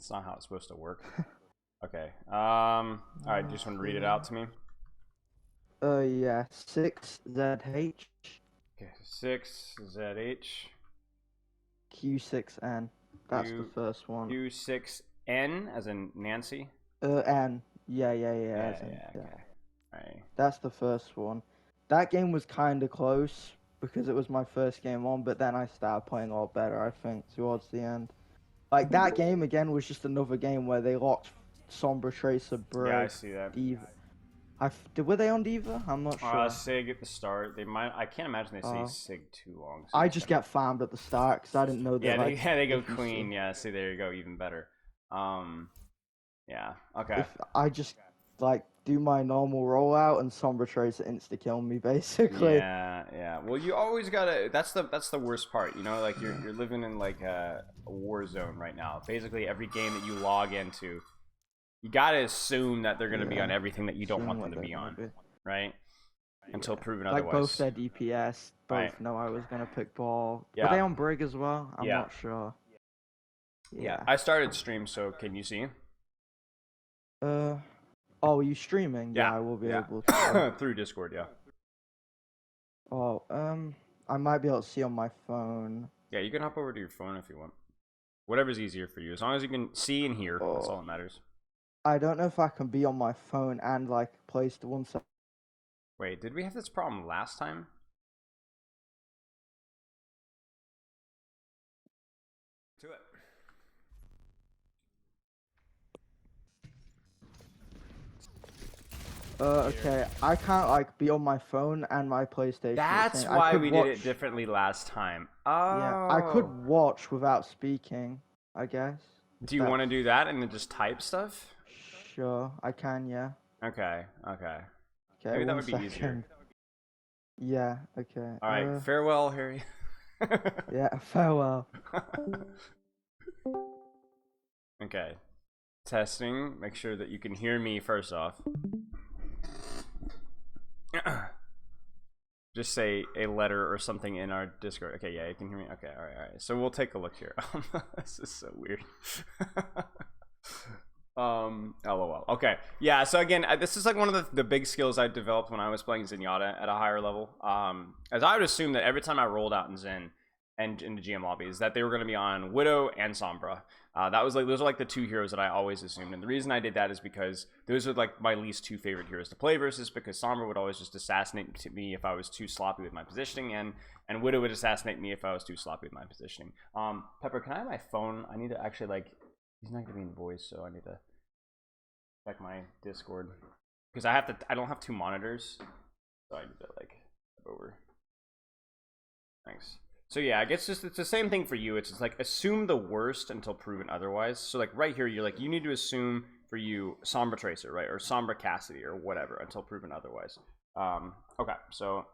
That's not how it's supposed to work. Okay. All right. You just want to read it out to me? Yeah. 6ZH Okay. 6ZH. Q6N. That's the first one. Q6N as in Nancy. N. Yeah. Yeah. As in, Yeah. Okay. All right. That's the first one. That game was kind of close because it was my first game on, but then I started playing a lot better, I think, towards the end. Like, that game, again, was just another game where they locked Sombra, Tracer, Brig, Yeah, I see that. Diva. Were they on Diva? I'm not sure. Sig at the start. They might. I can't imagine they say Sig too long. So I just get farmed at the start because I didn't know that. Yeah, they go Queen. Yeah, see, there you go, even better. Yeah. Okay. If I just do my normal rollout and Sombra Tracer insta kill me basically. Yeah. Well, you always gotta. That's the worst part. You know, like you're living in like a war zone right now. Basically, every game that you log into, you gotta assume that they're gonna be on everything that you don't want them to be on, right? Until proven otherwise. Like both their DPS, both know I was gonna pick ball. Yeah. Were they on Brig as well? I'm not sure. Yeah. I started stream, so can you see? Oh, are you streaming? Yeah, I will be able to. Through Discord, yeah. Oh, I might be able to see on my phone. Yeah, you can hop over to your phone if you want. Whatever's easier for you. As long as you can see and hear, that's all that matters. I don't know if I can be on my phone and place the one side. Wait, did we have this problem last time? To it. Okay, I can't be on my phone and my PlayStation. That's why we did it differently last time. Oh. Yeah, I could watch without speaking, I guess. Do you want to do that and then just type stuff? Sure, I can, yeah. Okay. Maybe that would be easier. Yeah, okay. Alright, farewell, Harry. Yeah, farewell. Okay. Testing. Make sure that you can hear me first off. Just say a letter or something in our Discord. Okay, yeah, you can hear me. Okay, all right. So we'll take a look here. This is so weird. LOL. Okay, yeah. So again, this is like one of the big skills I developed when I was playing Zenyatta at a higher level. As I would assume that every time I rolled out in Zen and into GM lobbies, that they were going to be on Widow and Sombra. Those are like the two heroes that I always assumed, and the reason I did that is because those are like my least two favorite heroes to play versus, because Sombra would always just assassinate me if I was too sloppy with my positioning, and Widow would assassinate me if I was too sloppy with my positioning. Pepper, can I have my phone? I need to actually he's not giving me voice, so I need to check my Discord because I don't have two monitors, so I need to step over. Thanks. So yeah, I guess it's the same thing for you. It's just like assume the worst until proven otherwise. So like right here, you're like, you need to assume for you Sombra Tracer, right, or Sombra Cassidy or whatever until proven otherwise. Okay, so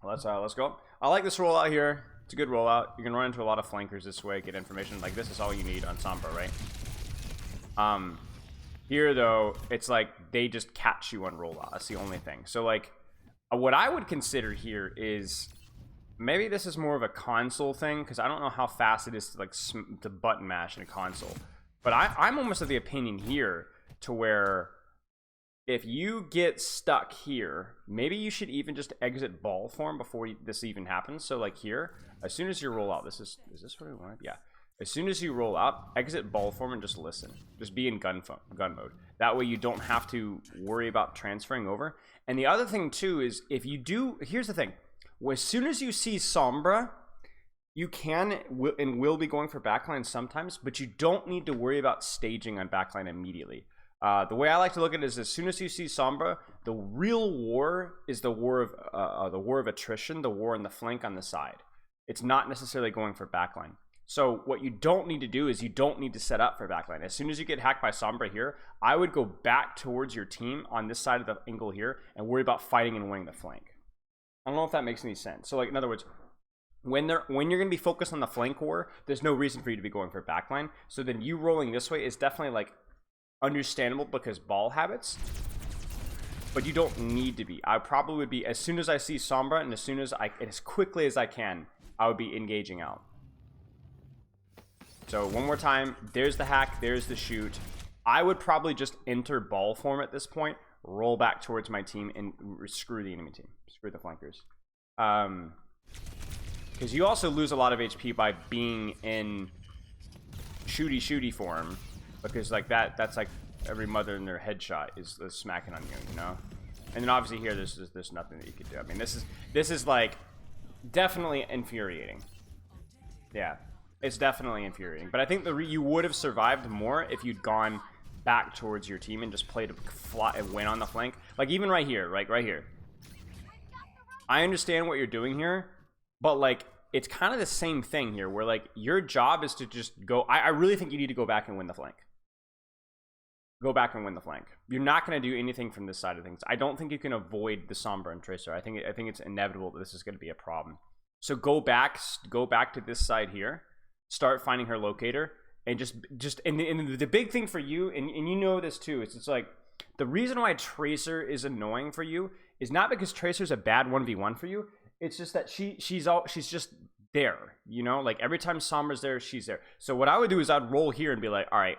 let's go. I like this rollout here. It's a good rollout. You can run into a lot of flankers this way, get information. Like this is all you need on Sombra, right? Here though, it's like they just catch you on rollout. That's the only thing. So like, what I would consider here is. Maybe this is more of a console thing because I don't know how fast it is to button mash in a console. But I'm almost of the opinion here to where if you get stuck here, maybe you should even just exit ball form before this even happens. So like here, as soon as you roll out, is this what we want? Yeah. As soon as you roll out, exit ball form and just listen. Just be in gun mode. That way you don't have to worry about transferring over. And the other thing too is if you do, here's the thing. As soon as you see Sombra, you can and will be going for backline sometimes, but you don't need to worry about staging on backline immediately. The way I like to look at it is as soon as you see Sombra, the real war is the war of attrition, the war in the flank on the side. It's not necessarily going for backline. So what you don't need to do is you don't need to set up for backline. As soon as you get hacked by Sombra here, I would go back towards your team on this side of the angle here and worry about fighting and winning the flank. I don't know if that makes any sense. So like in other words, when you're going to be focused on the flank war, there's no reason for you to be going for backline. So then you rolling this way is definitely like understandable because ball habits, but you don't need to be. I probably would be as soon as I see Sombra and as quickly as I can, I would be engaging out. So one more time. There's the hack. There's the shoot. I would probably just enter ball form at this point, roll back towards my team, and screw the enemy team. Screw the flankers. Because you also lose a lot of HP by being in shooty form, because like that's like every mother in their headshot is smacking on you, you know. And then obviously here there's nothing that you could do. I mean, this is like definitely infuriating. Yeah, it's definitely infuriating. But I think you would have survived more if you'd gone back towards your team and just played a win on the flank. Like even right here, right here. I understand what you're doing here, but like it's kind of the same thing here, where like your job is to just go. I really think you need to go back and win the flank. Go back and win the flank. You're not going to do anything from this side of things. I don't think you can avoid the Sombra and Tracer. I think it's inevitable that this is going to be a problem. So go back to this side here. Start finding her locator, and just and the big thing for you, and you know this too, it's like the reason why Tracer is annoying for you is not because Tracer's a bad 1v1 for you. It's just that she's just there, you know, like every time Sombra's there, she's there. So what I would do is I'd roll here and be like, all right,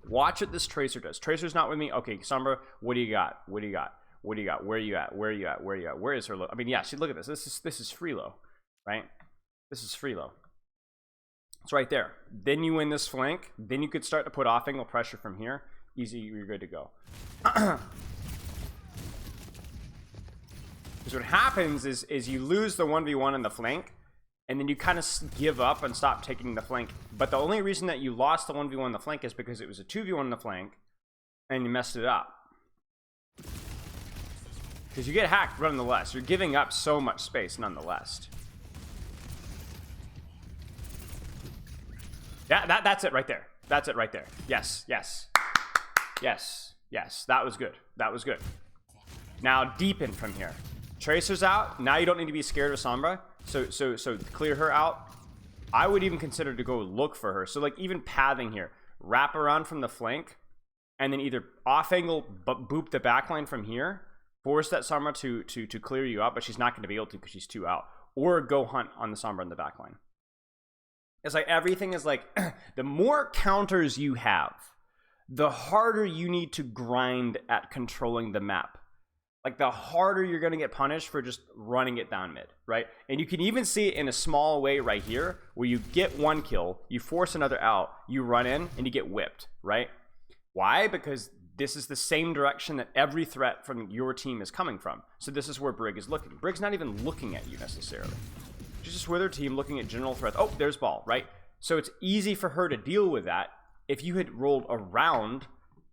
watch what this Tracer does. Tracer's not with me. Okay, Sombra, what do you got? What do you got? What do you got? Where are you at? Where are you at? Where are you at? Where is her I mean, yeah, see, look at this. This is free low, right? This is free low. It's right there. Then you win this flank. Then you could start to put off angle pressure from here. Easy, you're good to go. Because what happens is you lose the 1v1 in the flank, and then you kind of give up and stop taking the flank. But the only reason that you lost the 1v1 in the flank is because it was a 2v1 in the flank, and you messed it up. Because you get hacked nonetheless. You're giving up so much space nonetheless. That's it right there. That's it right there. Yes, yes. Yes, yes. That was good. That was good. Now deepen from here. Tracer's out. Now you don't need to be scared of Sombra. So clear her out. I would even consider to go look for her. So like even pathing here. Wrap around from the flank. And then either off angle but boop the backline from here. Force that Sombra to clear you out. But she's not going to be able to because she's too out. Or go hunt on the Sombra in the backline. It's like everything is like the more counters you have, the harder you need to grind at controlling the map. Like the harder you're going to get punished for just running it down mid, right? And you can even see it in a small way right here where you get one kill, you force another out, you run in and you get whipped, right? Why? Because this is the same direction that every threat from your team is coming from. So this is where Brig is looking. Brig's not even looking at you necessarily. She's just with her team looking at general threats. Oh, there's ball, right? So it's easy for her to deal with that. If you had rolled around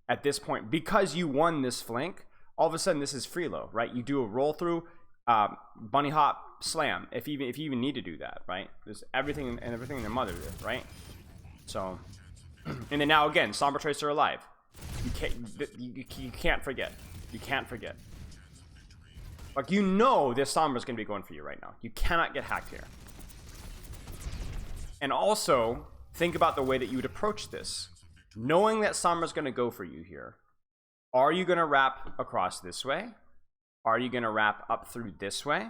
at this point, because you won this flank, all of a sudden this is free low, right? You do a roll through, bunny hop, slam, if you even need to do that, right? There's everything in their mother did, right? So, and then now again, Sombra Tracer alive. You can't forget. You can't forget. Like, you know this Sombra's going to be going for you right now. You cannot get hacked here. And also, think about the way that you would approach this. Knowing that Sombra's going to go for you here. Are you going to wrap across this way? Are you going to wrap up through this way?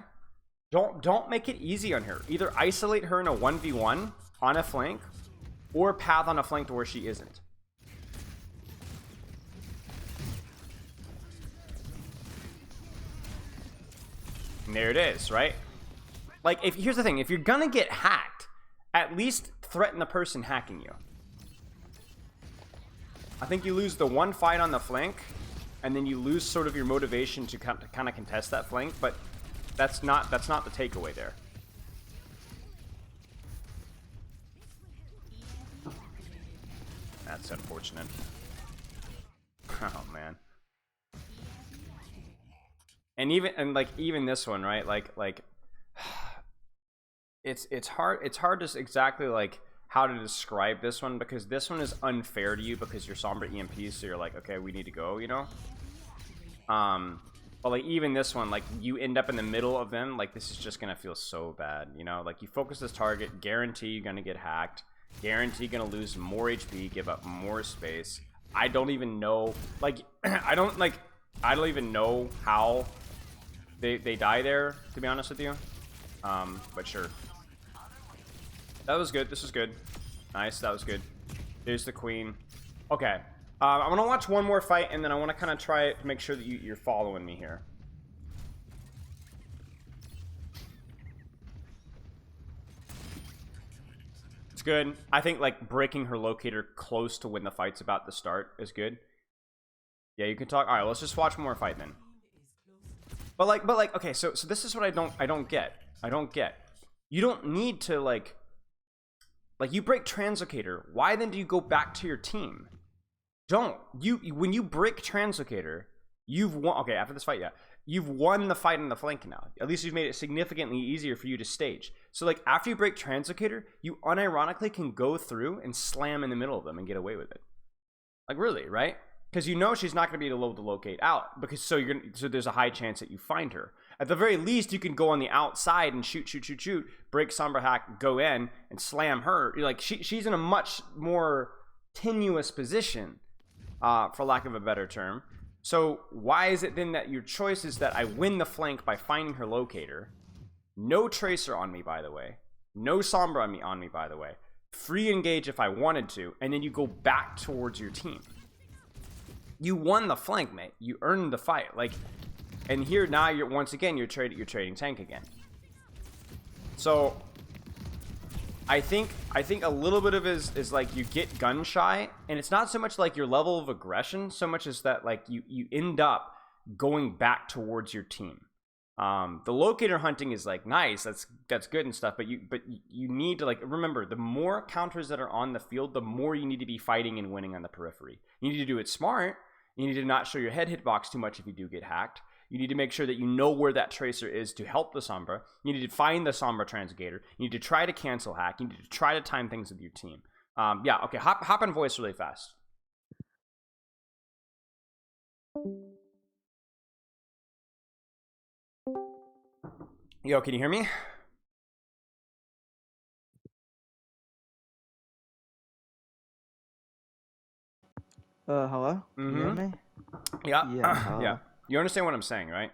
Don't make it easy on her. Either isolate her in a 1v1 on a flank, or path on a flank to where she isn't. And there it is, right? Like, here's the thing. If you're gonna get hacked, at least threaten the person hacking you. I think you lose the one fight on the flank, and then you lose sort of your motivation to kind of contest that flank, but that's not the takeaway there. That's unfortunate. Oh man. And even this one, right? Like it's hard to exactly like how to describe this one, because this one is unfair to you because you're Sombra EMPs, so you're like, okay, we need to go, you know. But like even this one, like you end up in the middle of them, like this is just gonna feel so bad, you know. Like you focus this target, guarantee you're gonna get hacked, guarantee you're gonna lose more HP, give up more space. I don't even know, like I don't even know how they die there, to be honest with you. But sure. That was good. This was good. Nice, that was good. There's the queen. Okay. I want to watch one more fight, and then I want to kind of try to make sure that you're following me here. It's good. I think, like, breaking her locator close to when the fight's about to start is good. Yeah, you can talk. All right, let's just watch more fight then. But like, okay, so this is what I don't get. You don't need to, like, you break Translocator. Why then do you go back to your team? Don't. When you break Translocator, you've won. Okay, after this fight, yeah. You've won the fight in the flank now. At least you've made it significantly easier for you to stage. So, like, after you break Translocator, you unironically can go through and slam in the middle of them and get away with it. Like, really, right? Because you know she's not going to be able to locate out. Because so there's a high chance that you find her. At the very least, you can go on the outside and shoot, break Sombra hack, go in, and slam her. You're like, she's in a much more tenuous position, for lack of a better term. So why is it then that your choice is that I win the flank by finding her locator? No tracer on me, by the way. No Sombra on me, by the way. Free engage if I wanted to, and then you go back towards your team. You won the flank, mate. You earned the fight. Like, and here now you're trading tank again. So I think a little bit of it is like you get gun shy, and it's not so much like your level of aggression so much as that like you end up going back towards your team. The locator hunting is like nice, that's good and stuff, but you need to, like, remember, the more counters that are on the field, the more you need to be fighting and winning on the periphery. You need to do it smart. You need to not show your head hitbox too much if you do get hacked. You need to make sure that you know where that tracer is to help the Sombra. You need to find the Sombra Translocator. You need to try to cancel hack. You need to try to time things with your team. Yeah, okay, hop in voice really fast. Yo, can you hear me? Hello? Can you hear me? Yeah. Yeah. Yeah. You understand what I'm saying, right?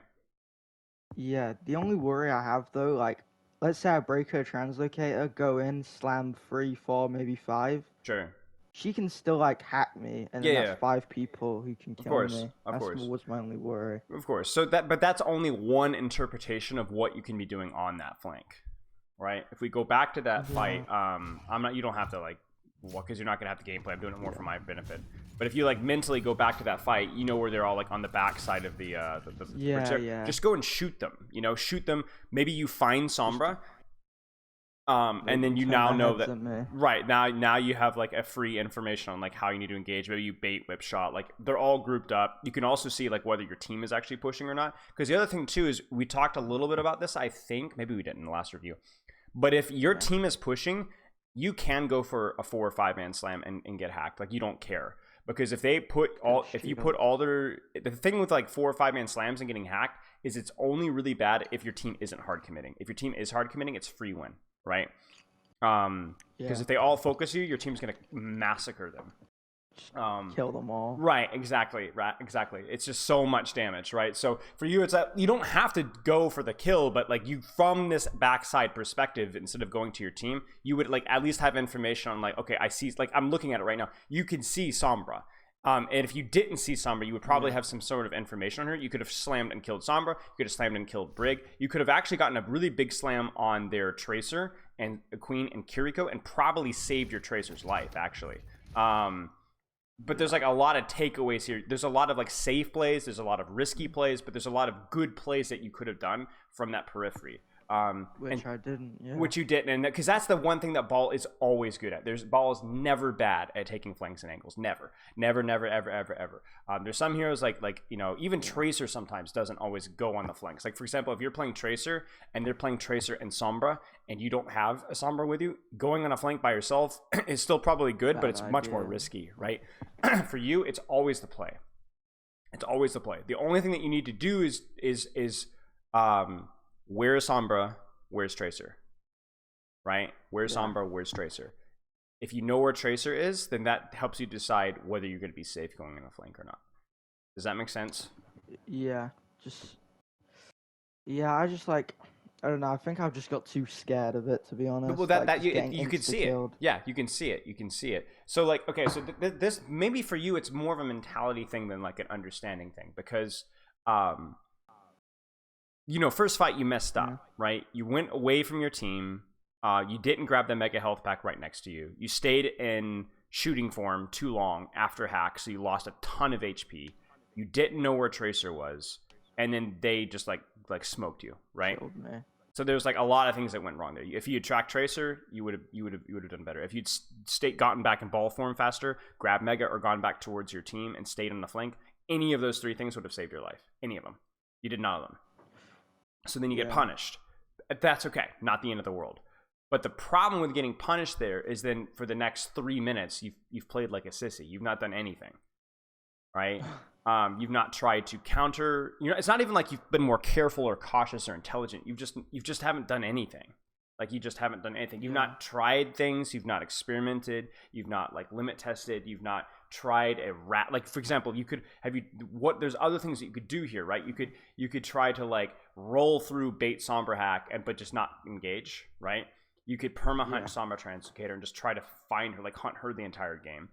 Yeah, the only worry I have though, like, let's say I break her translocator, go in, slam 3, 4, maybe 5. Sure. She can still, like, hack me, and then Yeah, that's 5 people who can kill me. Of course. That was my only worry. Of course. So but that's only one interpretation of what you can be doing on that flank, right? If we go back to that fight, you don't have to, like, because you're not gonna have the gameplay. I'm doing it more for my benefit. But if you, like, mentally go back to that fight, you know where they're all, like, on the back side of the just go and shoot them. You know, shoot them. Maybe you find Sombra, and then you now know that right now you have, like, a free information on, like, how you need to engage. Maybe you bait, whip shot. Like, they're all grouped up. You can also see, like, whether your team is actually pushing or not. Because the other thing too is we talked a little bit about this. I think maybe we didn't in the last review. But if your team is pushing, you can go for a 4 or 5 man slam and get hacked. Like, you don't care. Because if they put all, if you put all their, the thing with, like, 4 or 5 man slams and getting hacked is it's only really bad if your team isn't hard committing. If your team is hard committing, it's free win, right? Because if they all focus you, your team's gonna massacre them. Kill them all. Right, exactly. It's just so much damage, right? So for you, it's that you don't have to go for the kill, but, like, you, from this backside perspective, instead of going to your team, you would, like, at least have information on, like, okay, I see, like, I'm looking at it right now. You can see Sombra. And if you didn't see Sombra, you would probably have some sort of information on her. You could have slammed and killed Sombra. You could have slammed and killed Brig. You could have actually gotten a really big slam on their Tracer and Queen and Kiriko and probably saved your Tracer's life, actually. But there's, like, a lot of takeaways here. There's a lot of, like, safe plays. There's a lot of risky plays. But there's a lot of good plays that you could have done from that periphery. Which I didn't, yeah. Which you didn't, and because that's the one thing that Ball is always good at. Ball is never bad at taking flanks and angles. Never, ever. There's some heroes like you know, even Tracer sometimes doesn't always go on the flanks. Like, for example, if you're playing Tracer and they're playing Tracer and Sombra, and you don't have a Sombra with you, going on a flank by yourself is still probably good, but it's much more risky, right? For you, it's always the play. It's always the play. The only thing that you need to do is where's Sombra, where's Tracer, right? Where's Sombra, where's Tracer? If you know where Tracer is, then that helps you decide whether you're going to be safe going in a flank or not. Does that make sense? Yeah, I just, like, I don't know. I think I've just got too scared of it, to be honest. Well, like, you can see it. Yeah, you can see it. You can see it. So like, okay, so this maybe for you it's more of a mentality thing than like an understanding thing, because you know, first fight you messed up, right? You went away from your team. You didn't grab the mega health pack right next to you. You stayed in shooting form too long after hack, so you lost a ton of HP. You didn't know where Tracer was, and then they just like smoked you, right? Killed me. So there's like a lot of things that went wrong there. If you had tracked Tracer, you would have done better. If you'd gotten back in ball form faster, grabbed Mega, or gone back towards your team and stayed on the flank, any of those 3 things would have saved your life. Any of them. You did none of them. So then you get punished. That's okay. Not the end of the world. But the problem with getting punished there is then for the next 3 minutes, you've played like a sissy. You've not done anything, right? You've not tried to counter. You know, it's not even like you've been more careful or cautious or intelligent. You just haven't done anything. Like, you just haven't done anything. You've not tried things. You've not experimented. You've not like limit tested. You've not tried a rat. Like, for example, there's other things that you could do here, right? You could try to like roll through bait Sombra hack but just not engage, right? You could perma-hunt Sombra Translocator and just try to find her, like hunt her the entire game.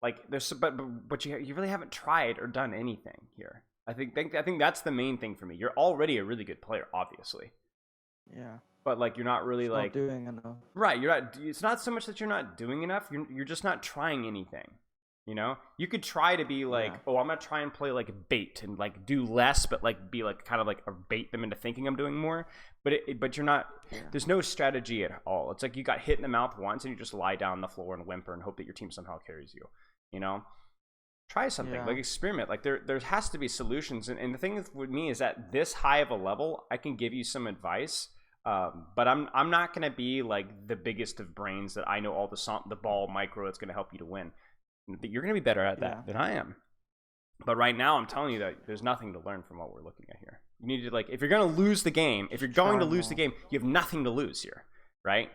Like there's, but you really haven't tried or done anything here. I think that's the main thing for me. You're already a really good player, obviously. Yeah. But like you're not really not doing enough. Right. You're not. It's not so much that you're not doing enough. You're just not trying anything. You know, you could try to be like, oh, I'm gonna try and play like bait and like do less, but like be like kind of like bait them into thinking I'm doing more. But you're not. Yeah. There's no strategy at all. It's like you got hit in the mouth once and you just lie down on the floor and whimper and hope that your team somehow carries you. You know, try something, like experiment. Like there has to be solutions. And the thing with me is that this high of a level, I can give you some advice. But I'm not gonna be like the biggest of brains that I know all the ball micro that's gonna help you to win. You're gonna be better at that than I am. But right now, I'm telling you that there's nothing to learn from what we're looking at here. You need to like, if you're gonna lose the game, you have nothing to lose here, right?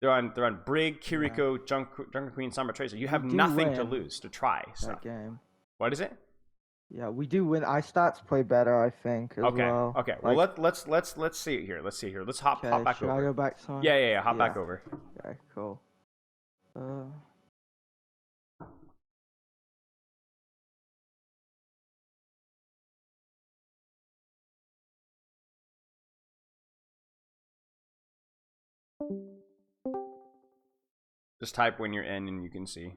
They're on Brig, Kiriko, Junker Queen, Sombra Tracer. You have nothing to lose to try stuff. That game. What is it? Yeah, we do win. Our stats play better, I think. As well. Okay. Well, let's see it here. Let's see here. Let's hop back over. Should I go back some? Yeah. Hop back over. Okay, cool. Just type when you're in, and you can see.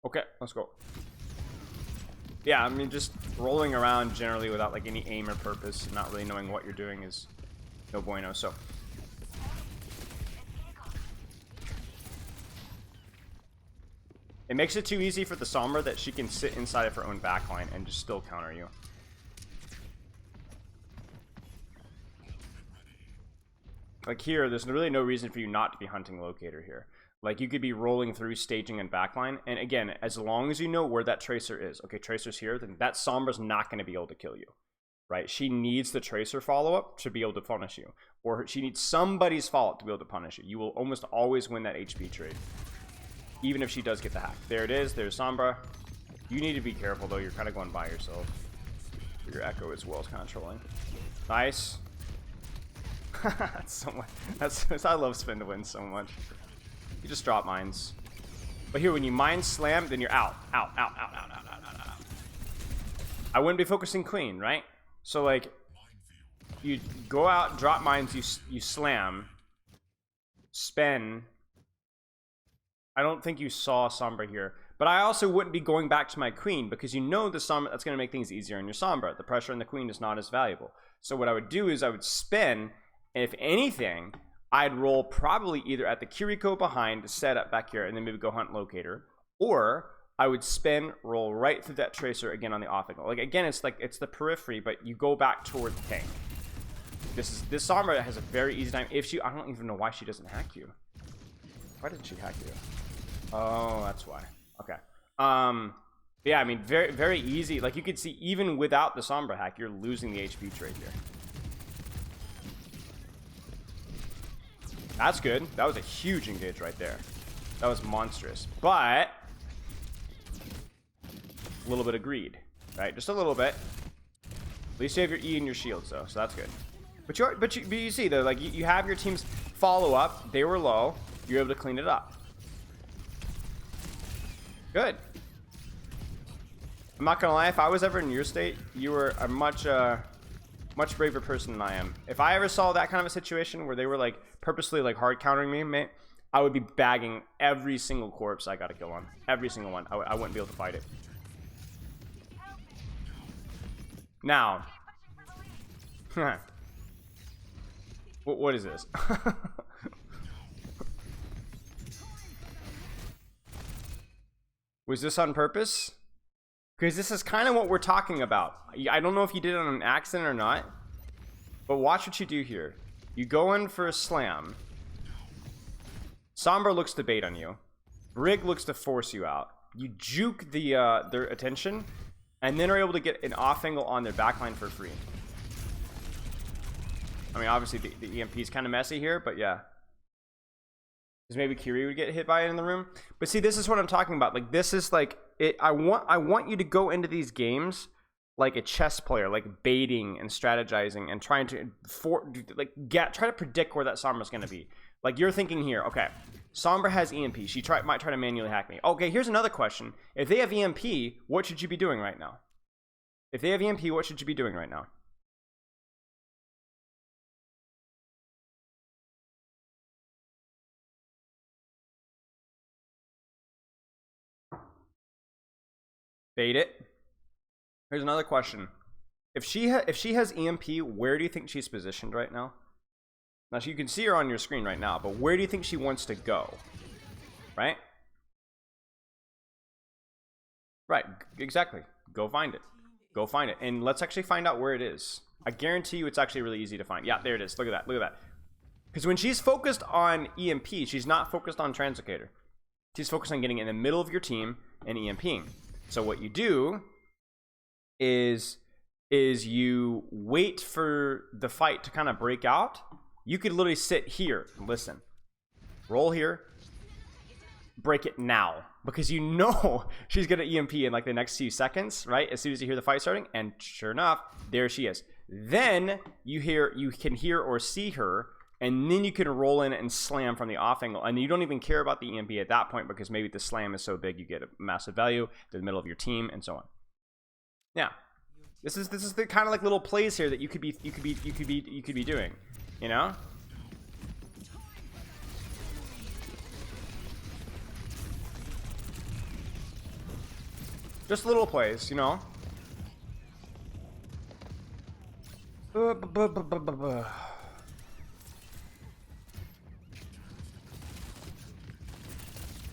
Okay, let's go. Yeah, I mean, just rolling around generally without like any aim or purpose, and not really knowing what you're doing is no bueno. So it makes it too easy for the Sombra that she can sit inside of her own backline and just still counter you. Like here, there's really no reason for you not to be hunting Locator here. Like, you could be rolling through staging and backline, and again, as long as you know where that Tracer is, okay, Tracer's here, then that Sombra's not going to be able to kill you, right? She needs the Tracer follow-up to be able to punish you, or she needs somebody's follow-up to be able to punish you. You will almost always win that HP trade, even if she does get the hack. There it is, there's Sombra. You need to be careful, though, you're kind of going by yourself. Your Echo as well is kind of trolling. Nice. That's so much. I love spin to win so much. You just drop mines. But here, when you mine slam, then you're out. Out. I wouldn't be focusing clean, right? So, like, you go out, drop mines, you slam, spin. I don't think you saw Sombra here. But I also wouldn't be going back to my queen, because you know the Sombra, that's going to make things easier on your Sombra. The pressure on the queen is not as valuable. So what I would do is I would spin, and if anything, I'd roll probably either at the Kiriko behind, set up back here, and then maybe go hunt Locator, or I would spin, roll right through that Tracer again on the off angle. Like, again, it's like, it's the periphery, but you go back toward the tank. This Sombra has a very easy time. If she, I don't even know why she doesn't hack you. Why didn't she hack you? Oh, that's why. Okay. Yeah, I mean, very, very easy. Like, you could see, even without the Sombra hack, you're losing the HP trade here. That's good. That was a huge engage right there. That was monstrous. But a little bit of greed. right? Just a little bit. At least you have your E and your shields, though, so that's good. But you see, though, like, you have your team's follow up. They were low. You're able to clean it up. Good. I'm not gonna lie, if I was ever in your state, you were a much braver person than I am. If I ever saw that kind of a situation where they were, like, purposely, like, hard countering me, mate, I would be bagging every single corpse I got a kill on. Every single one. I wouldn't be able to fight it. Now. What is this? Was this on purpose? Because this is kind of what we're talking about. I don't know if you did it on an accident or not. But watch what you do here. You go in for a slam. Sombra looks to bait on you. Brig looks to force you out. You juke their attention. And then are able to get an off angle on their backline for free. I mean, obviously the EMP is kind of messy here, but yeah. Because maybe Kiri would get hit by it in the room. But see, this is what I'm talking about. Like, this is like it. I want you to go into these games like a chess player, like baiting and strategizing and trying to try to predict where that Sombra's going to be. Like, you're thinking here, okay, Sombra has EMP. She might try to manually hack me. Okay, here's another question. If they have EMP, what should you be doing right now? If they have EMP, what should you be doing right now? Bait it. Here's another question. If she has EMP, where do you think she's positioned right now? Now, you can see her on your screen right now, but where do you think she wants to go? Right? Right, exactly. Go find it. Go find it. And let's actually find out where it is. I guarantee you it's actually really easy to find. Yeah, there it is. Look at that. Look at that. Because when she's focused on EMP, she's not focused on Translocator. She's focused on getting in the middle of your team and EMPing. So what you do is you wait for the fight to kind of break out. You could literally sit here and listen. Roll here. Break it now. Because you know she's going to EMP in like the next few seconds, right? As soon as you hear the fight starting. And sure enough, there she is. Then you can hear or see her. And then you can roll in and slam from the off angle. And you don't even care about the EMP at that point because maybe the slam is so big you get a massive value to the middle of your team and so on. Yeah. This is the kind of like little plays here that you could be doing, you know? Just little plays, you know?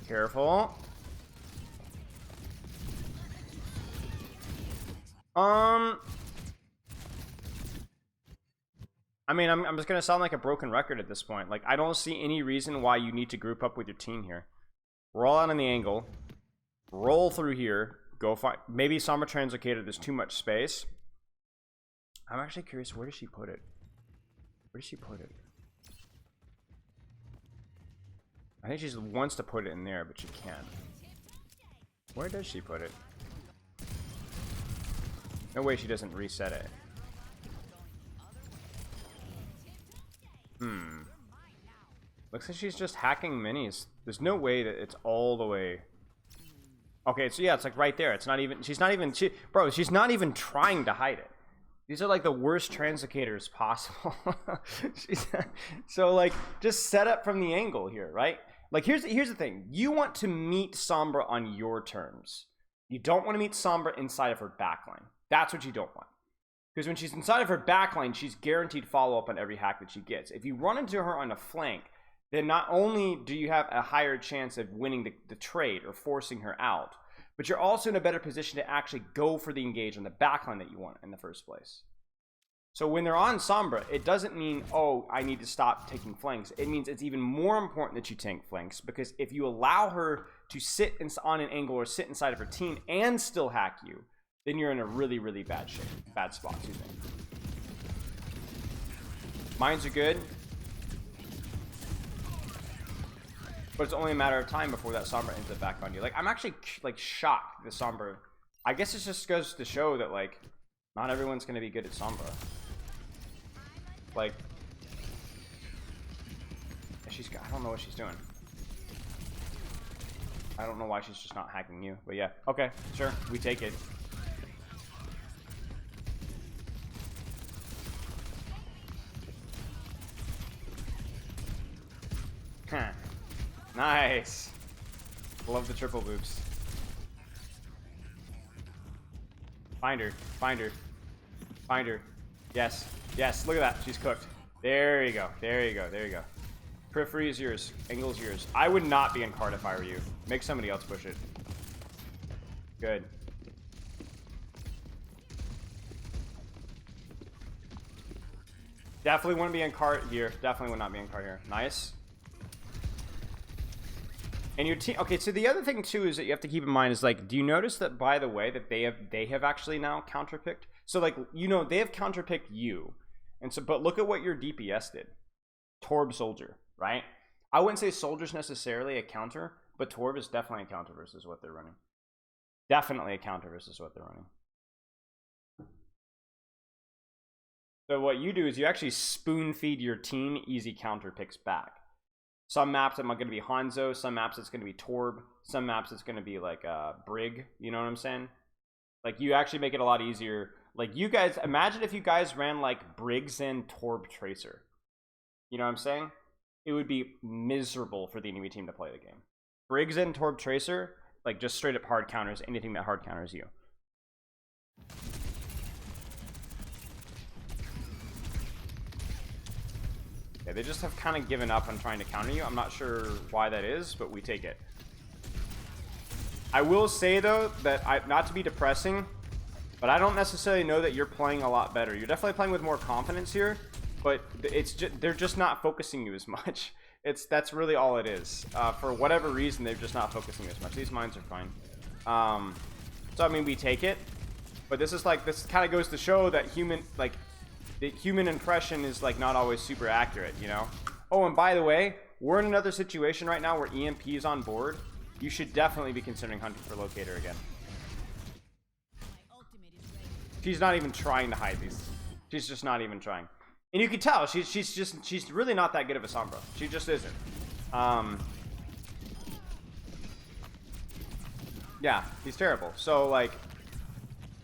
Careful. I mean, I'm just gonna sound like a broken record at this point. Like, I don't see any reason why you need to group up with your team here. Roll out on the angle. Roll through here. Go find. Maybe Sombra Translocated. There's too much space. I'm actually curious. Where does she put it? Where does she put it? I think she wants to put it in there, but she can't. Where does she put it? No way she doesn't reset it. Looks like she's just hacking minis. There's no way that it's all the way. Okay, so yeah, it's like right there. It's not even. She's not even. Bro, she's not even trying to hide it. These are like the worst translocators possible. So like, just set up from the angle here, right? Like, here's the thing. You want to meet Sombra on your terms. You don't want to meet Sombra inside of her backline. That's what you don't want. Because when she's inside of her backline, she's guaranteed follow-up on every hack that she gets. If you run into her on a flank, then not only do you have a higher chance of winning the trade or forcing her out, but you're also in a better position to actually go for the engage on the backline that you want in the first place. So when they're on Sombra, it doesn't mean, oh, I need to stop taking flanks. It means it's even more important that you tank flanks, because if you allow her to sit on an angle or sit inside of her team and still hack you, then you're in a really, really bad spot, excuse me. Mines are good. But it's only a matter of time before that Sombra ends up back on you. Like, I'm actually, like, shocked the Sombra I guess it just goes to show that, like, not everyone's going to be good at Sombra. Like, I don't know what she's doing. I don't know why she's just not hacking you, but yeah. Okay, sure, we take it. Huh. Nice. Love the triple boops. Find her. Find her. Find her. Yes. Yes. Look at that. She's cooked. There you go. There you go. There you go. Periphery is yours. Angle is yours. I would not be in card if I were you. Make somebody else push it. Good. Definitely wouldn't be in cart here. Definitely would not be in cart here. Nice. And your team. Okay, so the other thing too is that you have to keep in mind is, like, do you notice that, by the way, that they have actually now counterpicked? So, like, you know, they have counterpicked you, and so, but look at what your DPS did. Torb Soldier, right? I wouldn't say Soldier's necessarily a counter, but Torb is definitely a counter versus what they're running. Definitely a counter versus what they're running. So what you do is you actually spoon feed your team easy counter picks back. Some maps it's going to be Hanzo, some maps it's going to be Torb, some maps it's going to be like Brig, you know what I'm saying? Like, you actually make it a lot easier. Like, you guys, imagine if you guys ran like Briggs and Torb Tracer. You know what I'm saying? It would be miserable for the enemy team to play the game. Briggs and Torb Tracer, like, just straight up hard counters anything that hard counters you. Yeah, they just have kind of given up on trying to counter you. I'm not sure why that is, but we take it. I will say, though, that not to be depressing, but I don't necessarily know that you're playing a lot better. You're definitely playing with more confidence here, but they're just not focusing you as much. That's really all it is. For whatever reason, they're just not focusing as much. These mines are fine. So I mean, we take it, but this kind of goes to show that the human impression is, like, not always super accurate, you know? Oh, and by the way, we're in another situation right now where EMP is on board. You should definitely be considering hunting for Locator again. She's not even trying to hide these. She's just not even trying. And you can tell, she's really not that good of a Sombra. She just isn't. Yeah, he's terrible. So, like,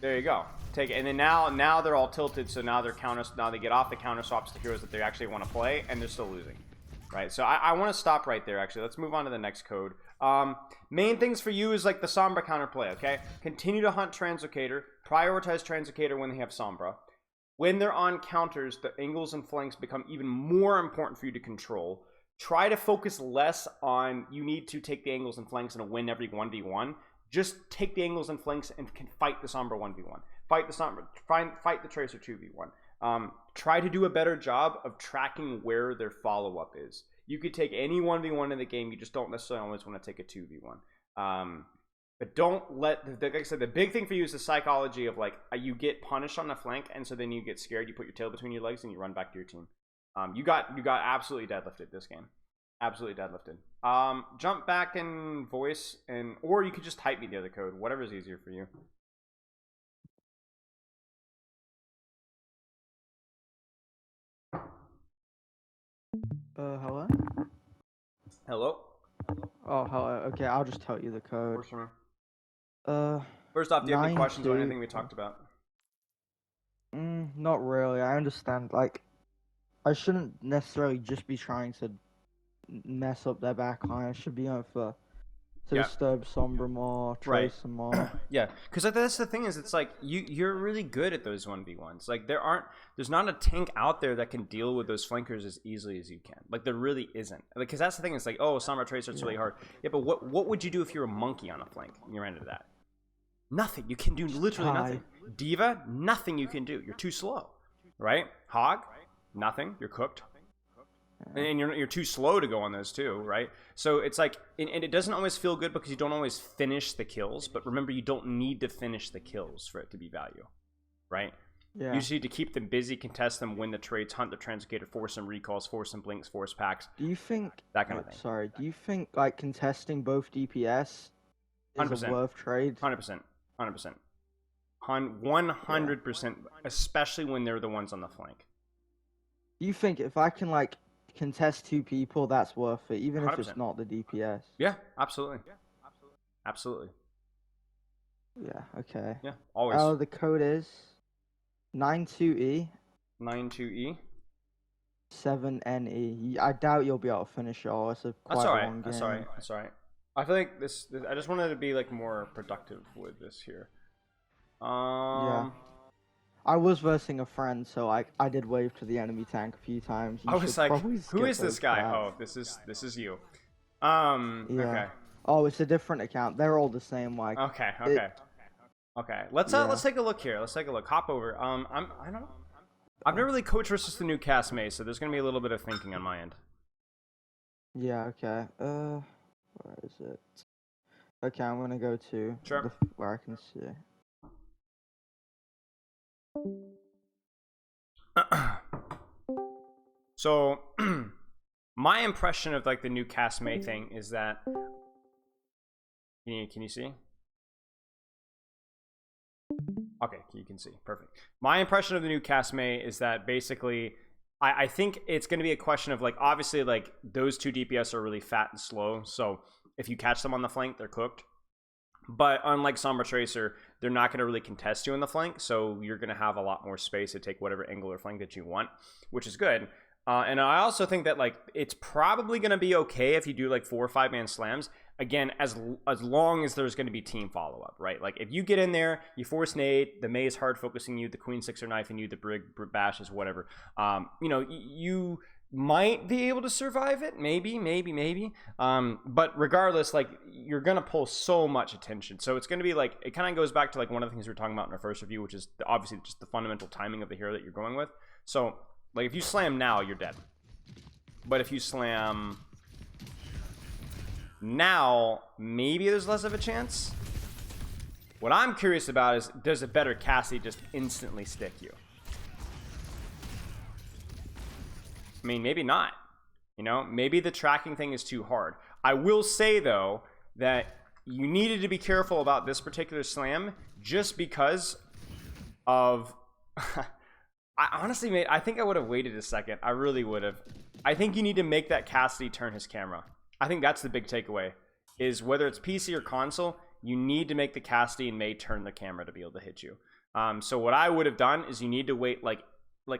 there you go. Take it. And then now they're all tilted, so now they get off the counter swaps to heroes that they actually want to play, and they're still losing. Right? So I want to stop right there, actually. Let's move on to the next code. Main things for you is, like, the Sombra counterplay, okay? Continue to hunt Translocator. Prioritize Translocator when they have Sombra. When they're on counters, the angles and flanks become even more important for you to control. Try to focus less on you need to take the angles and flanks and win every 1v1. Just take the angles and flanks and can fight the Sombra 1v1. Fight the Sombra, fight the Tracer 2v1. Try to do a better job of tracking where their follow-up is. You could take any 1v1 in the game, you just don't necessarily always want to take a 2v1. But don't let, like I said, the big thing for you is the psychology of, like, you get punished on the flank, and so then you get scared, you put your tail between your legs, and you run back to your team. You got absolutely deadlifted this game. Absolutely deadlifted. Jump back in voice, or you could just type me the other code, whatever's easier for you. Hello? Hello? Oh, hello. Okay, I'll just tell you the code. First off, do you have any questions on anything we talked about? Not really. I understand. Like, I shouldn't necessarily just be trying to mess up their backline. I should be going for to disturb Sombra more, Tracer more. Yeah, because that's the thing is, it's like you're really good at those 1v1s. Like, there's not a tank out there that can deal with those flankers as easily as you can. Like, there really isn't. Like, because that's the thing. It's like, oh, Sombra Tracer, it's really hard. Yeah, but what would you do if you're a monkey on a flank and you ran into that? Nothing. You can do literally nothing. Diva, nothing you can do. You're too slow, right? Hog, nothing. You're cooked. And you're too slow to go on those too, right? So it's like, and it doesn't always feel good because you don't always finish the kills. But remember, you don't need to finish the kills for it to be value, right? Yeah. You just need to keep them busy, contest them, win the trades, hunt the Translocator, force some recalls, force some blinks, force packs. Do you think that kind of thing? Sorry, do you think, like, contesting both DPS is 100%. a worth trade? 100%. 100%, especially when they're the ones on the flank. You think if I can like contest 2 people, that's worth it, even if 100%. it's not the DPS? Yeah, absolutely. Absolutely. Yeah, okay. Yeah, always. The code is 92E 92E. 7NE. I doubt you'll be able to finish it all. It's a quite That's all right. long game. That's all right. That's all right. I feel like this. I just wanted to be like more productive with this here. Yeah. I was versing a friend, so I did wave to the enemy tank a few times. You I was like, who skip is this those guy? claps. Oh, this is you. Yeah. Okay. Oh, it's a different account. They're all the same. Like. Okay. Okay. Let's take a look here. Let's take a look. Hop over. I don't know. I've never really coached versus the new Cassidy and Mei, so there's gonna be a little bit of thinking on my end. Yeah. Okay. Where is it? Okay, I'm gonna go to where I can see. So, my impression of like the new Cassidy and Mei thing is that. Can you see? Okay, you can see. Perfect. My impression of the new Cassidy and Mei is that basically, I think it's going to be a question of like, obviously, like those 2 DPS are really fat and slow. So if you catch them on the flank, they're cooked. But unlike Sombra Tracer, they're not going to really contest you in the flank. So you're going to have a lot more space to take whatever angle or flank that you want, which is good. And I also think that like it's probably going to be okay if you do like 4 or 5 man slams. Again, as long as there's going to be team follow-up, right? Like, if you get in there, you force nade, the Mei is hard focusing you, the Queen 6 are knifing you, the Brig bashes, whatever. You know, you might be able to survive it, maybe. But regardless, like, you're going to pull so much attention. So it's going to be like, it kind of goes back to like one of the things we were talking about in our first review, which is obviously just the fundamental timing of the hero that you're going with. So, like, if you slam now, you're dead. But if you slam now, maybe there's less of a chance. What I'm curious about is, does a better Cassidy just instantly stick you? I mean, maybe not. You know, maybe the tracking thing is too hard. I will say, though, that you needed to be careful about this particular slam just because of... I honestly, mate, I think I would have waited a second. I really would have. I think you need to make that Cassidy turn his camera. I think that's the big takeaway, is whether it's PC or console, you need to make the Cassidy and Mei turn the camera to be able to hit you. So what I would have done is you need to wait like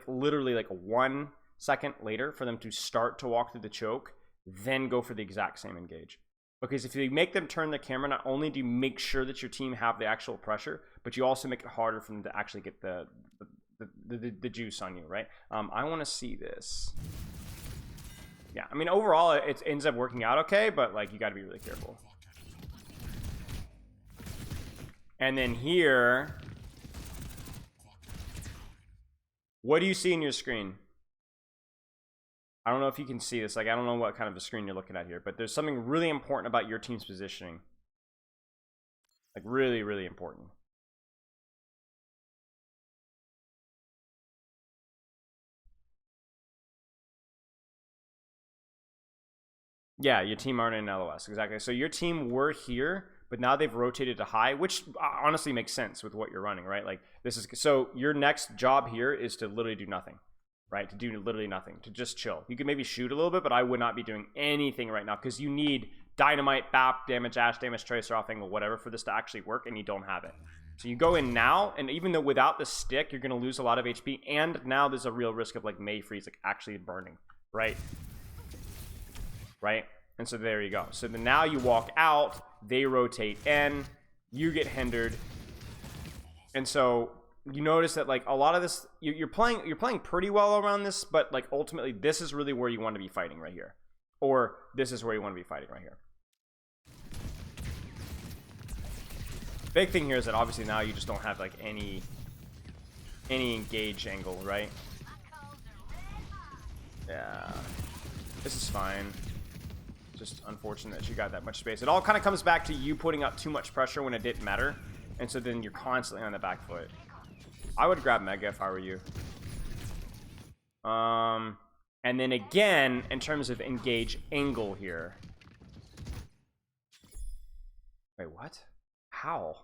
literally like 1 second later for them to start to walk through the choke, then go for the exact same engage. Because if you make them turn the camera, not only do you make sure that your team have the actual pressure, but you also make it harder for them to actually get the juice on you, right? I want to see this. Yeah, I mean, overall, it ends up working out okay, but, like, you got to be really careful. And then here... What do you see in your screen? I don't know if you can see this. Like, I don't know what kind of a screen you're looking at here, but there's something really important about your team's positioning. Like, really, really important. Yeah, your team aren't in LOS, exactly. So your team were here, but now they've rotated to high, which honestly makes sense with what you're running, right? Like, this is, so your next job here is to literally do nothing, right? To do literally nothing, to just chill. You could maybe shoot a little bit, but I would not be doing anything right now because you need dynamite, BAP, damage, ash, damage, tracer, off angle, whatever for this to actually work, and you don't have it. So you go in now, and even though without the stick, you're going to lose a lot of HP, and now there's a real risk of like Mei freeze like actually burning, right? Right? And so there you go. So then now you walk out, they rotate in, you get hindered. And so you notice that like a lot of this, you're playing pretty well around this, but like ultimately this is really where you want to be fighting right here. Or this is where you want to be fighting right here. Big thing here is that obviously now you just don't have like any engage angle, right? Yeah. This is fine. Just unfortunate that you got that much space. It all kind of comes back to you putting up too much pressure when it didn't matter. And so then you're constantly on the back foot. I would grab Mega if I were you. And then again, in terms of engage angle here. Wait, what? How?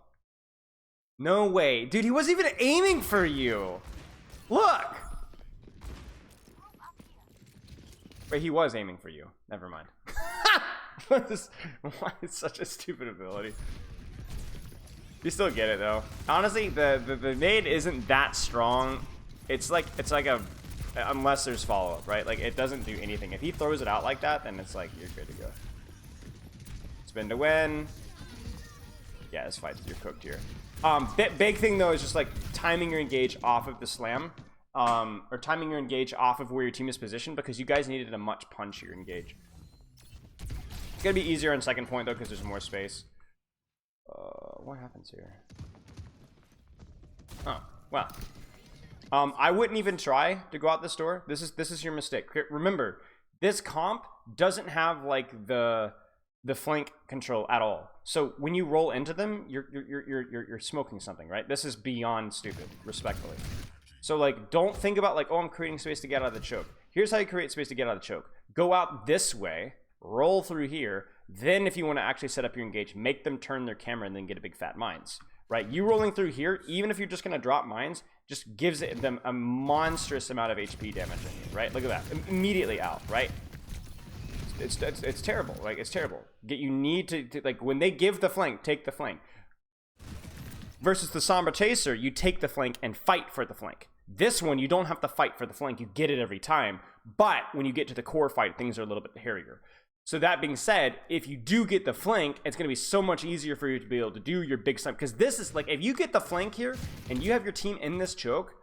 No way. Dude, he wasn't even aiming for you. Look. Wait, he was aiming for you. Never mind. Why is such a stupid ability? You still get it though. Honestly, the nade isn't that strong. It's like a unless there's follow-up, right? Like it doesn't do anything. If he throws it out like that, then it's like you're good to go. Spin to win. Yeah, this fight, you're cooked here. Big thing though is just like timing your engage off of the slam. Or timing your engage off of where your team is positioned, because you guys needed a much punchier engage. It's gonna be easier on second point though, because there's more space. What happens here? Oh, well. I wouldn't even try to go out this door. This is your mistake. Remember, this comp doesn't have like the flank control at all. So when you roll into them, you're smoking something, right? This is beyond stupid, respectfully. So like, don't think about like, oh, I'm creating space to get out of the choke. Here's how you create space to get out of the choke. Go out this way, roll through here. Then if you want to actually set up your engage, make them turn their camera and then get a big fat mines, right? You rolling through here, even if you're just going to drop mines, just gives them a monstrous amount of HP damage in you, right? Look at that. Immediately out, right? It's terrible. Like, it's terrible. You need to, like, when they give the flank, take the flank. Versus the Sombra Chaser, you take the flank and fight for the flank. This one, you don't have to fight for the flank. You get it every time. But when you get to the core fight, things are a little bit hairier. So that being said, if you do get the flank, it's going to be so much easier for you to be able to do your big slam. Because this is like, if you get the flank here and you have your team in this choke,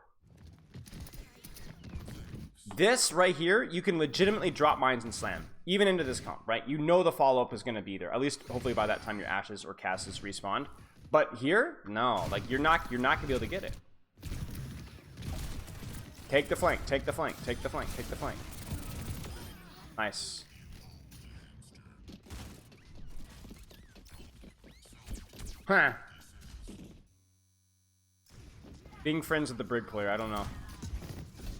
this right here, you can legitimately drop mines and slam. Even into this comp, right? You know the follow-up is going to be there. At least, hopefully by that time, your Ashes or Cassis respawned. But here, no. Like, you're not going to be able to get it. Take the flank, take the flank, take the flank, take the flank. Nice. Huh. Being friends with the Brig player, I don't know.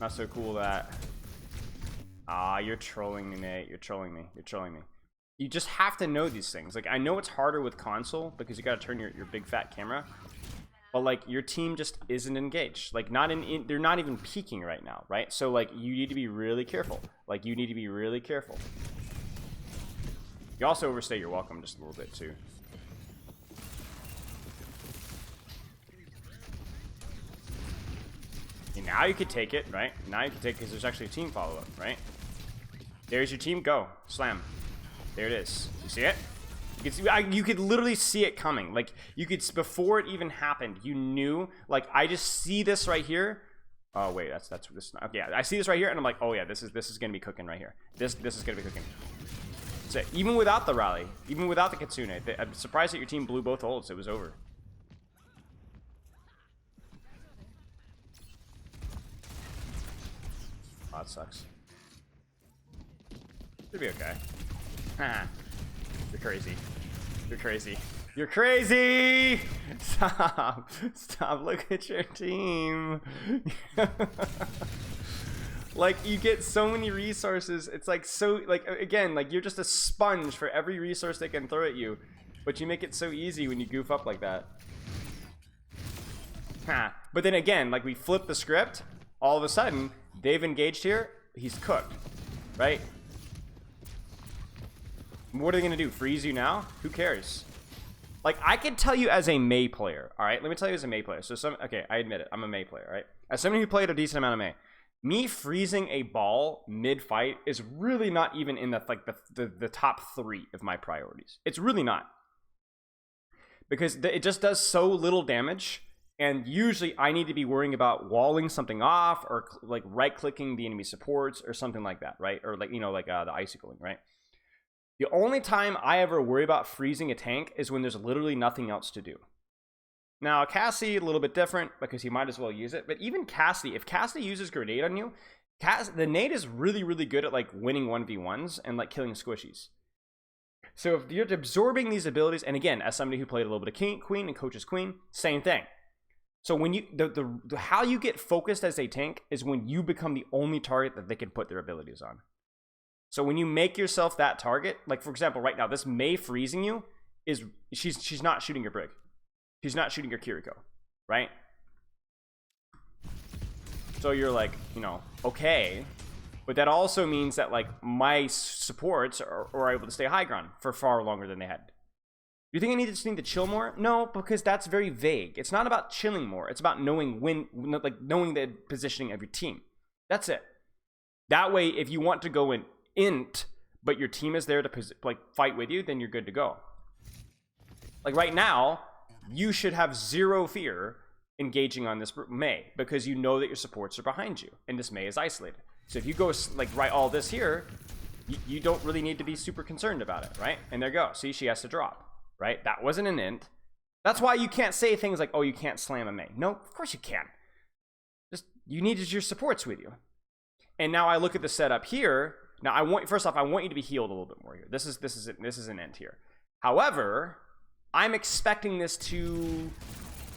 Not so cool that. Ah, you're trolling me, mate. You're trolling me. You're trolling me. You just have to know these things. Like, I know it's harder with console because you gotta turn your big fat camera. But like, your team just isn't engaged. Like, they're not even peeking right now, right? So like, you need to be really careful. Like, you need to be really careful. You also overstay your welcome just a little bit too. And now you could take it, right? Now you can take it because there's actually a team follow-up, right? There's your team. Go. Slam. There it is. You see it? You could literally see it coming. Like, you could, before it even happened, you knew. Like, I just see this right here. Oh wait, that's this. Okay, yeah, I see this right here, and I'm like, oh yeah, this is gonna be cooking right here. This is gonna be cooking. So even without the rally, even without the Kitsune, I'm surprised that your team blew both ults. It was over. Oh, that sucks. Should be okay. You're crazy. You're crazy. You're crazy! Stop. Stop. Look at your team. Like, you get so many resources. It's like so, like, again, like, you're just a sponge for every resource they can throw at you. But you make it so easy when you goof up like that. But then again, like, we flip the script. All of a sudden, they've engaged here. He's cooked. Right? What are they going to do? Freeze you now? Who cares? Like, I can tell you as a Mei player, all right? Let me tell you as a Mei player. So, okay, I admit it. I'm a Mei player, all right? As someone who played a decent amount of Mei, me freezing a ball mid-fight is really not even in the top 3 of my priorities. It's really not. Because it just does so little damage, and usually I need to be worrying about walling something off or, like, right-clicking the enemy supports or something like that, right? Or, like, you know, like the icicling, right? The only time I ever worry about freezing a tank is when there's literally nothing else to do. Now, Cassidy, a little bit different because he might as well use it. But even Cassidy, if Cassidy uses grenade on you, the nade is really, really good at like winning 1v1s and like killing squishies. So if you're absorbing these abilities, and again, as somebody who played a little bit of Queen and coaches Queen, same thing. So when you how you get focused as a tank is when you become the only target that they can put their abilities on. So when you make yourself that target, like for example, right now, this Mei freezing you is she's not shooting your Brig. She's not shooting your Kiriko. right? So you're like, you know, okay. But that also means that, like, my supports are able to stay high ground for far longer than they had. You think I just need to chill more? No, because that's very vague. It's not about chilling more. It's about knowing when, like, knowing the positioning of your team. That's it. That way, if you want to go in int, but your team is there to, like, fight with you, then you're good to go. Like, right now, you should have zero fear engaging on this Mei, because you know that your supports are behind you, and this Mei is isolated. So if you go, like, write all this here, you don't really need to be super concerned about it, right? And there you go. See, she has to drop, right? That wasn't an int. That's why you can't say things like, oh, you can't slam a Mei. No, of course you can. Just, you needed your supports with you. And now I look at the setup here. Now, first off, I want you to be healed a little bit more here. This is an int here. However, I'm expecting this to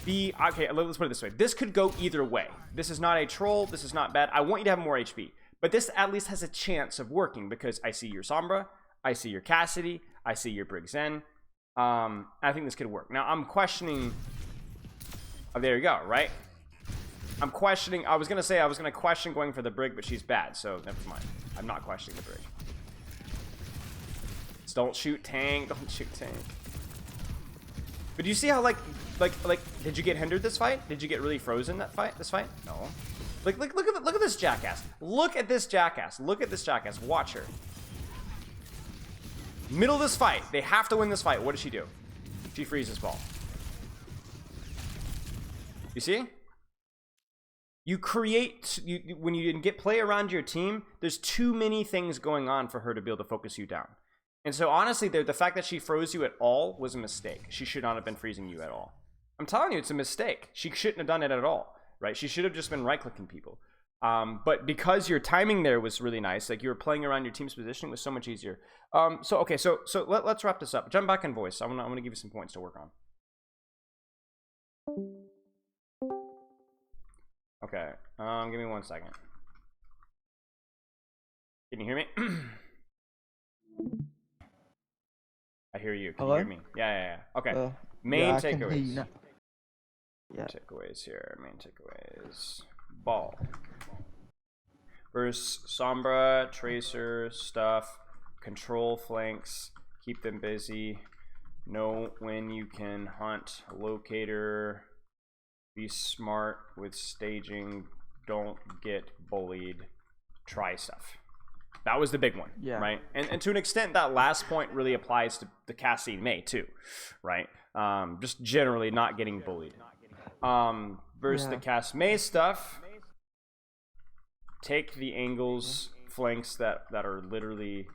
be, okay, let's put it this way. This could go either way. This is not a troll. This is not bad. I want you to have more HP. But this at least has a chance of working, because I see your Sombra, I see your Cassidy, I see your Brig Zen. I think this could work. Now, I'm questioning, oh, there you go, right? I'm questioning, I was going to question going for the Brig, but she's bad, so never mind. I'm not questioning the Brig. Just don't shoot tank, don't shoot tank. But do you see how, like, did you get hindered this fight? Did you get really frozen this fight? No. Like, look at this jackass. Look at this jackass. Look at this jackass. Watch her. Middle of this fight. They have to win this fight. What does she do? She freezes ball. You see? You create, when you get play around your team, there's too many things going on for her to be able to focus you down. And so honestly, the fact that she froze you at all was a mistake. She should not have been freezing you at all. I'm telling you, it's a mistake. She shouldn't have done it at all, right? She should have just been right-clicking people. But because your timing there was really nice, like you were playing around your team's positioning, was so much easier. So let's wrap this up. Jump back in voice. I'm gonna give you some points to work on. Okay, give me 1 second. Can you hear me? I hear you. Can Hello? you hear me? Yeah. Okay. Main takeaways. Yeah. Takeaways here. Main takeaways. Ball. First, Sombra, Tracer, stuff. Control flanks. Keep them busy. Know when you can hunt. Locator. Be smart with staging. Don't get bullied. Try stuff. That was the big one, Yeah. right? And to an extent, that last point really applies to the Cassidy and Mei too, right? Just generally not getting bullied. Versus the Cass Mei stuff, take the angles, flanks that are literally.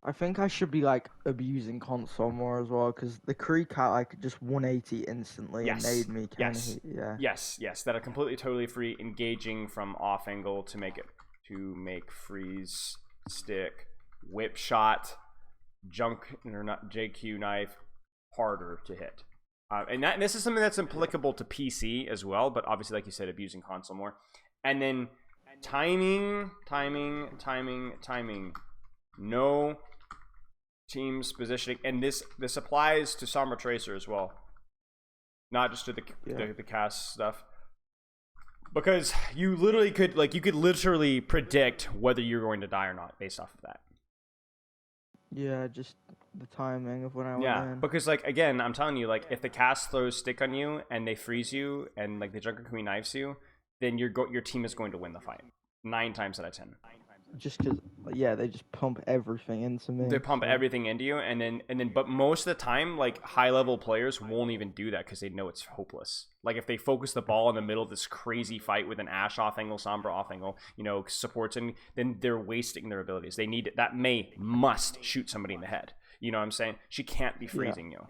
I think I should be like abusing console more as well, because the Kree cat like just 180 instantly and made me kind of Yes, that are completely totally free, engaging from off angle to make freeze stick, whip shot, junk or not JQ knife harder to hit. And this is something that's applicable to PC as well, but obviously, like you said, abusing console more. And then timing. No team's positioning, and this applies to Sombra Tracer as well, not just to the cast stuff, because you literally could literally predict whether you're going to die or not based off of that. Yeah, just the timing of when I went in. Because like again, I'm telling you, like if the cast throws stick on you and they freeze you and like the Junker Queen knives you, then your team is going to win the fight 9 times out of 10. Just because, they just pump everything into me. They pump everything into you, and then, but most of the time, like high level players won't even do that because they know it's hopeless. Like if they focus the ball in the middle of this crazy fight with an Ashe off angle, Sombra off angle, supports, and then they're wasting their abilities. They need that must shoot somebody in the head. You know what I'm saying? She can't be freezing you.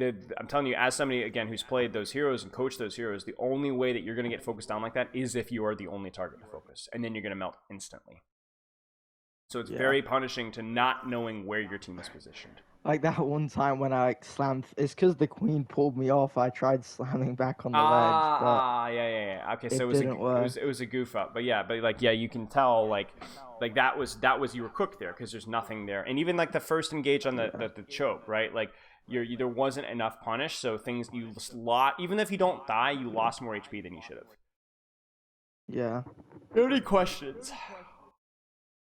I'm telling you, as somebody again who's played those heroes and coached those heroes, the only way that you're going to get focused down like that is if you are the only target to focus, and then you're going to melt instantly. So it's very punishing to not knowing where your team is positioned. Like that one time when I slammed, it's because the queen pulled me off. I tried slamming back on the ledge, but yeah. Okay, so it was a goof up. It was a goof up, but you can tell like like that was you were cooked there because there's nothing there. And even like the first engage on the choke, right? Like there wasn't enough punish, so things you lost. Even if you don't die, you lost more HP than you should have. Yeah. Any questions?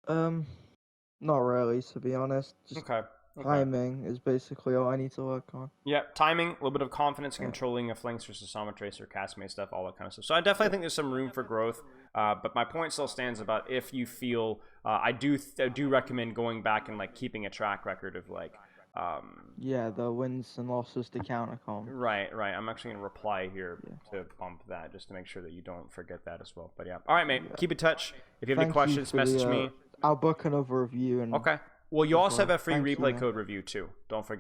Not really, to be honest. Just Okay. timing is basically all I need to work on. Yeah, timing, a little bit of confidence, controlling a flanks versus Sombra Tracer, Cassidy stuff, all that kind of stuff. So I definitely think there's some room for growth. But my point still stands about if you feel I do recommend going back and like keeping a track record of like yeah, the wins and losses to countercom. Right. I'm actually gonna reply here to bump that just to make sure that you don't forget that as well. But yeah, all right, mate. Keep in touch. If you have any questions, message me. I'll book another review and okay. Well, you also have a free Thank replay you. code review too. Don't forget.